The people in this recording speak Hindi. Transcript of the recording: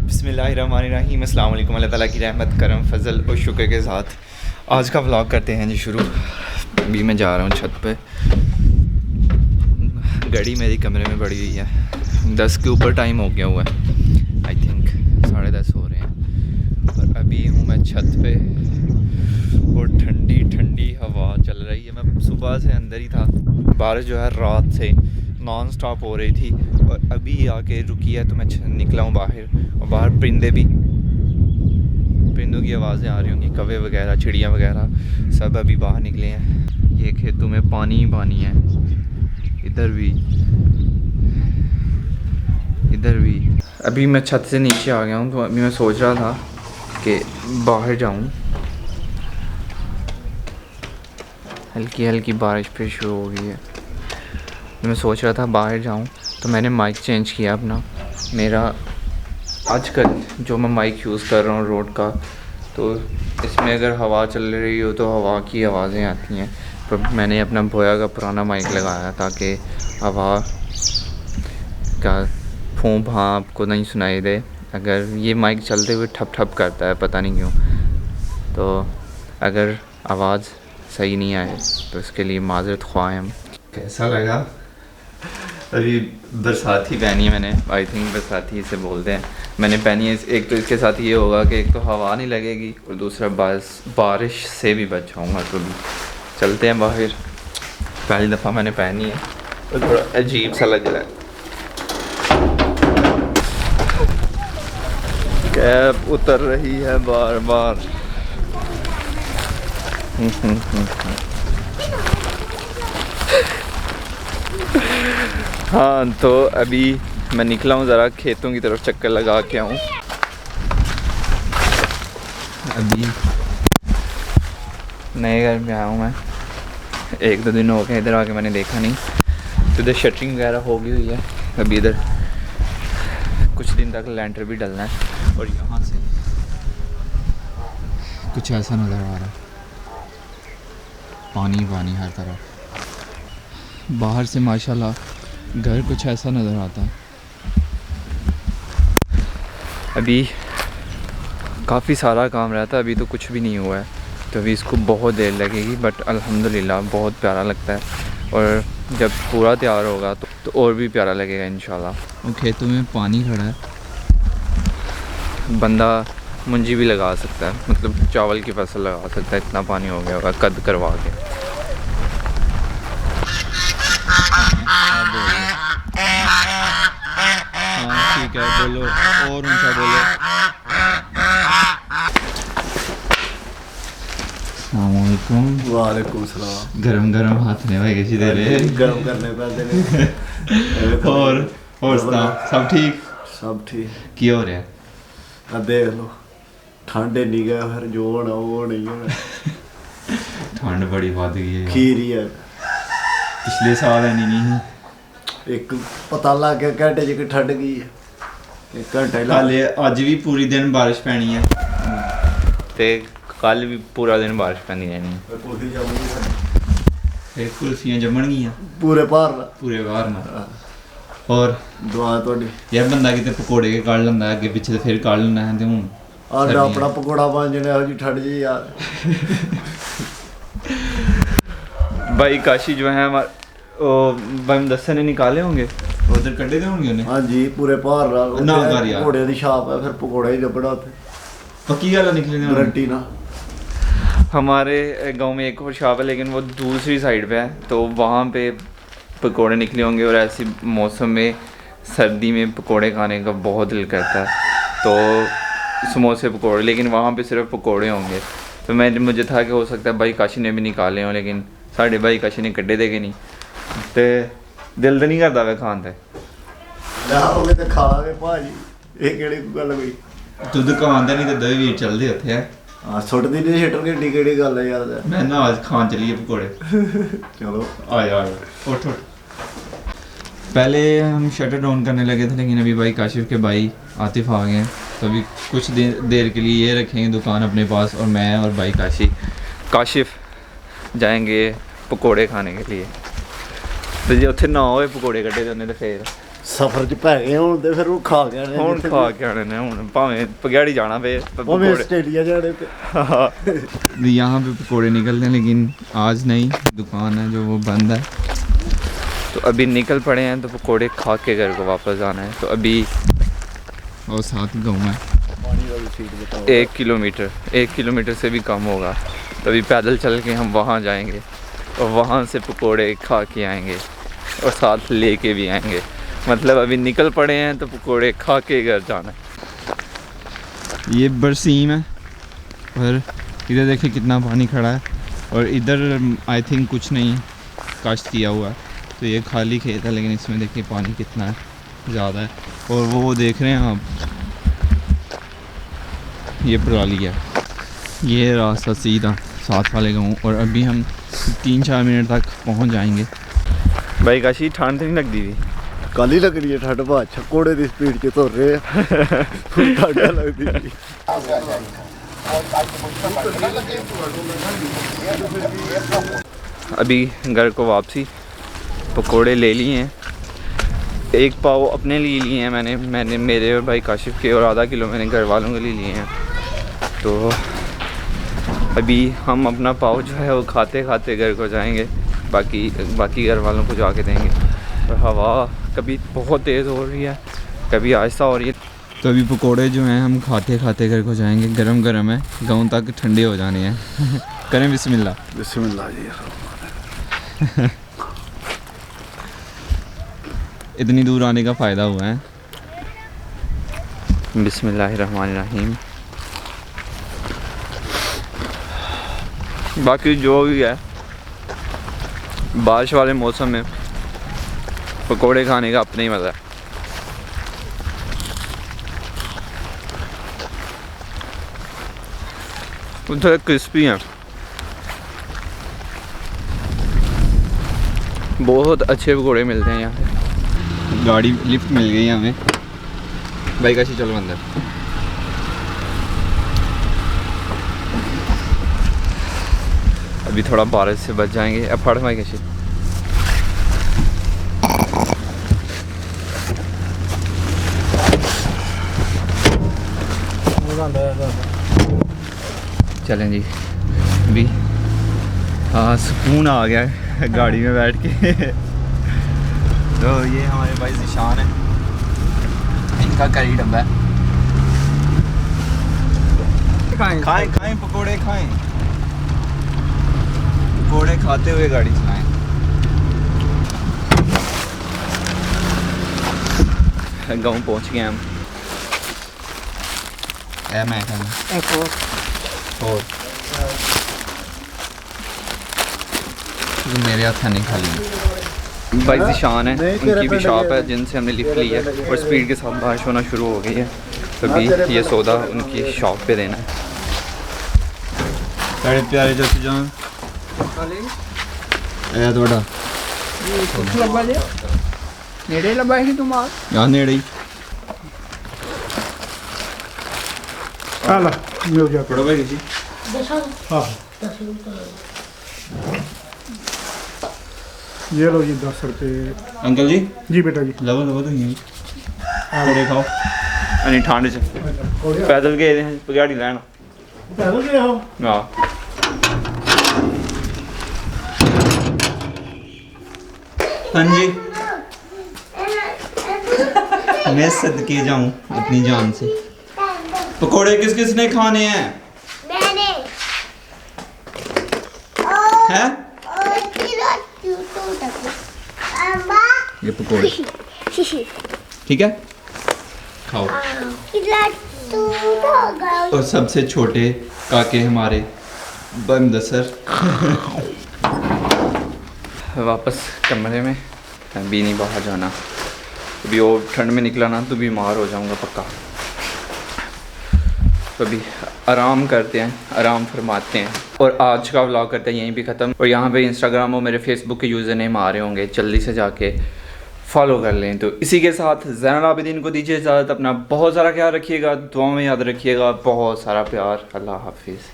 बिस्मिल्लाहिर्रहमानिर्रहीम। अस्सलाम वालेकुम। अल्लाह ताला की रहमत करम फजल और शुक्र के साथ आज का व्लॉग करते हैं जी शुरू। अभी मैं जा रहा हूँ छत पे। घड़ी मेरी कमरे में पड़ी हुई है, 10 के ऊपर टाइम हो गया हुआ है, आई थिंक 10:30 हो रहे हैं। और अभी हूँ मैं छत पे और ठंडी ठंडी हवा चल रही है। मैं सुबह से अंदर ही था, बारिश जो है रात से नॉन स्टॉप हो रही थी और अभी आके रुकी है तो मैं निकला हूँ बाहर। और बाहर परिंदों की आवाज़ें आ रही होंगी, कौवे वगैरह, चिड़ियाँ वगैरह सब अभी बाहर निकले हैं। ये खेतों में पानी ही पानी है, इधर भी। अभी मैं छत से नीचे आ गया हूँ तो अभी मैं सोच रहा था कि बाहर जाऊँ। हल्की हल्की बारिश फिर शुरू हो गई है। मैं सोच रहा था बाहर जाऊं तो मैंने माइक चेंज किया अपना। मेरा आजकल जो मैं माइक यूज़ कर रहा हूँ रोड का, तो इसमें अगर हवा चल रही हो तो हवा की आवाज़ें आती हैं। पर मैंने अपना बोया का पुराना माइक लगाया ताकि हवा का फूंफ आपको नहीं सुनाई दे। अगर ये माइक चलते हुए ठप ठप करता है, पता नहीं क्यों, तो अगर आवाज़ सही नहीं आए तो इसके लिए माज़रत ख्वाह हम। कैसा लगा? अभी बरसाती पहनी है मैंने, आई थिंक बरसाती इसे बोलते हैं। मैंने पहनी है, एक तो इसके साथ ये होगा कि एक तो हवा नहीं लगेगी और दूसरा बारिश से भी बच जाऊँगा। तो भी चलते हैं बाहर। पहली दफ़ा मैंने पहनी है तो थोड़ा अजीब सा लग रहा है। कैप उतर रही है बार बार। हाँ, तो अभी मैं निकला हूँ ज़रा खेतों की तरफ, चक्कर लगा के आऊँ। अभी नए घर में आया हूँ मैं, 1-2 दिन हो गए। इधर आके मैंने देखा नहीं, तो इधर शटरिंग वगैरह हो गई हुई है। अभी इधर कुछ दिन तक लैंटर भी डलना है। और यहाँ से कुछ ऐसा नज़र आ रहा है, पानी पानी हर तरफ। बाहर से माशाल्लाह घर कुछ ऐसा नज़र आता है। अभी काफ़ी सारा काम रहता है, अभी तो कुछ भी नहीं हुआ है, तो अभी इसको बहुत देर लगेगी। बट अल्हम्दुलिल्लाह बहुत प्यारा लगता है और जब पूरा तैयार होगा तो और भी प्यारा लगेगा इंशाल्लाह। खेतों में पानी खड़ा है, बंदा मुंजी भी लगा सकता है, मतलब चावल की फसल लगा सकता है, इतना पानी हो गया होगा कद करवा के। हाँ ठीक है, बोलो और ऊंचा बोलो। वालेकुम सलाम। गरम गरम हाथ ने भाई कैसी दे रहे गरम करने पे और सब ठीक? सब ठीक। की हो रहा है? अब देख लो, ठंड नहीं गया, फिर जो होना वो नहीं होना। ठंड बड़ी बढ़ गई है, खीरी है। पिछले साल है नहीं एक पता लग गया घंटे च ठंड गई है। एक घंटा हाले अज भी पूरी दिन बारिश पैनी है ते कल भी पूरा दिन बारिश पैंदी रहनी है। फिर कुल्फियां जमन गियां पूरे बाहर ना। और दुआ थोड़ी यार बंदा किते पकोड़े के काढ़ लंदा अगे पीछे ते फिर काढ़ लेना है ते हुन आड़ा अपना पकोड़ा बन जने हो जी ठंड जी यार। भाई काशी जो है हमारे भाई दस्से ने निकाले होंगे उधर कड्डे दे होंगे उन्हें। हाँ जी, पूरे बाहर ना कर यार, पकोड़े दी शॉप है, फिर पकोड़े ही जबड़ा होते पक्की गल निकले ने गारंटी ना। हमारे गांव में एक और शॉप है लेकिन वो दूसरी साइड पे है, तो वहाँ पे पकोड़े निकले होंगे। और ऐसे मौसम में सर्दी में पकोड़े खाने का बहुत दिल करता है, तो समोसे पकोड़े, लेकिन वहाँ पे सिर्फ पकोड़े होंगे। तो मुझे था कि हो सकता है भाई काशी ने भी निकाले हों, लेकिन साढ़े भाई काशी ने कड्डे दे के नहीं, तो दिल तो नहीं करता वे खान ते जाओगे तो खाओगे भाजी, ये केड़ी गल होई। तू दुकान ते नहीं ते दो वीर चलदे उत्थे है। हाँ सुट दी नहीं शटर केड़ी केड़ी गल है यार। मैं ना आज खान चलिए पकोड़े। चलो आया उठ। पहले हम शटर डाउन करने लगे थे, लेकिन अभी भाई काशिफ के भाई आतिफ आ गए हैं, तो अभी कुछ देर के लिए ये रखेंगे दुकान अपने पास, और मैं और भाई काशिफ जाएंगे पकोड़े खाने के लिए। तो जो उत्थे ना होए पकोड़े कट्टे तो उन्हें तो फिर ਸਫ਼ਰ 'ਚ ਪੈ ਗਏ ਹੁਣ ਤੇ ਫਿਰ ਉਹ ਖਾ ਕੇ ਆਣੇ ਹੁਣ ਖਾ ਕੇ आने ने ਹੁਣ ਭਾਵੇਂ पगड़ी जाना पे ਭਾਵੇਂ ਆਸਟ੍ਰੇਲੀਆ ਜਾਣੇ पे यहाँ पे पकोड़े निकलते हैं लेकिन आज नहीं, दुकान है जो वो बंद है। तो अभी निकल पड़े हैं तो पकोड़े खा के घर को वापस जाना है। तो अभी और साथ गाँव में 1 किलोमीटर से भी कम होगा। तो अभी पैदल चल के हम वहाँ जाएंगे और वहाँ से पकोड़े खा के आएंगे और साथ लेके भी आएंगे। मतलब अभी निकल पड़े हैं तो पकोड़े खा के घर जाना है। ये बरसीम है और इधर देखिए कितना पानी खड़ा है और इधर आई थिंक कुछ नहीं काश्त किया हुआ है। तो ये खाली खेत है लेकिन इसमें देखिए पानी कितना है, ज़्यादा है। और वो देख रहे हैं आप, ये पराली है, ये रास्ता सीधा साथ वाले गाँव। और अभी हम 3-4 मिनट तक पहुंच जाएंगे। भाई काशी ठंड नहीं लगती थी? ਕਾਲੀ ਲੱਗ ਰਹੀ ਹੈ ਠੰਡ ਬਾਅਦ ਘੋੜੇ ਦੀ ਸਪੀਡ 'ਚ ਤੁਰ ਰਹੇ ਆ ਠੰਡ ਲੱਗਦੀ ਸੀ। अभी घर को वापसी, पकोड़े ले लिए हैं, 1 पाव अपने लिए लिए हैं मैंने मेरे और भाई काशिफ के, और आधा किलो मैंने घर वालों के लिए लिए हैं। तो अभी हम अपना पाव जो है वो खाते खाते घर को जाएंगे, बाकी घर वालों को जाके देंगे। और हवा कभी बहुत तेज़ हो रही है, कभी आहिस्ता हो रही है। तो अभी पकोड़े जो हैं हम खाते खाते घर को जाएंगे। गरम गरम है, गाँव तक ठंडे हो जाने हैं। करें बिस्मिल्लाह। बिस्मिल्लाह जी। इतनी दूर आने का फ़ायदा हुआ है। बिस्मिल्लाहिर्रहमानिर्रहीम। बाकी जो भी है, बारिश वाले मौसम में पकोड़े खाने का अपना ही मज़ा है। थोड़े क्रिस्पी हैं, बहुत अच्छे पकोड़े मिलते हैं यहाँ पे। गाड़ी लिफ्ट मिल गई हमें। भाई कैसे चलो अंदर। अभी थोड़ा बारिश से बच जाएंगे। अब फड़ भाई कैसे चलें जी। अभी हाँ सुकून आ गया है गाड़ी में बैठ के। तो ये हमारे भाई ज़िशान है, इनका करी डब्बा है। खाएं पकोड़े खाएं, पकोड़े खाते हुए गाड़ी चलाएं। गाँव पहुंच गए हम। मैं और मेरे हाथ नहीं खाली। भाई ज़िशान है, उनकी भी शॉप है जिनसे हमने लिफ्ट ली है, और स्पीड के साथ बारिश होना शुरू हो गई है। तो अभी ये सौदा उनकी शॉप पे देना है। साढ़े प्यारे जैसे जान थोड़ा नेड़े लबाएगी तुम आज? यहाँ नेड़े ही हाला मिल गया। पड़ो भाई जी। हाँ ये लो जी 10 रुपये। अंकल जी जी बेटा जी। लवो तो यहीं पकोड़े खाओ। अनी ठंड च पैदल गए हैं पगाड़ी लैन। पैदल गए हो? हाँ हाँ जी। मैं सदके जाऊं अपनी जान से। पकोड़े किस किस ने खाने हैं? मैंने हैं? ये पकोड़े ठीक है, खाओ। और सबसे छोटे काके हमारे बमदसर। वापस कमरे में, अभी नहीं बाहर जाना। अभी वो ठंड में निकला ना तो बीमार हो जाऊंगा पक्का। तो अभी आराम करते हैं, आराम फरमाते हैं, और आज का व्लॉग करते हैं यहीं पे ख़त्म। और यहाँ पे इंस्टाग्राम और मेरे फेसबुक के यूज़र नेम आ रहे होंगे, जल्दी से जाके फॉलो कर लें। तो इसी के साथ ज़ैनुल आबिदीन को दीजिए इजाज़त। अपना बहुत सारा ख्याल रखिएगा, दुआ में याद रखिएगा। बहुत सारा प्यार। अल्लाह हाफिज़।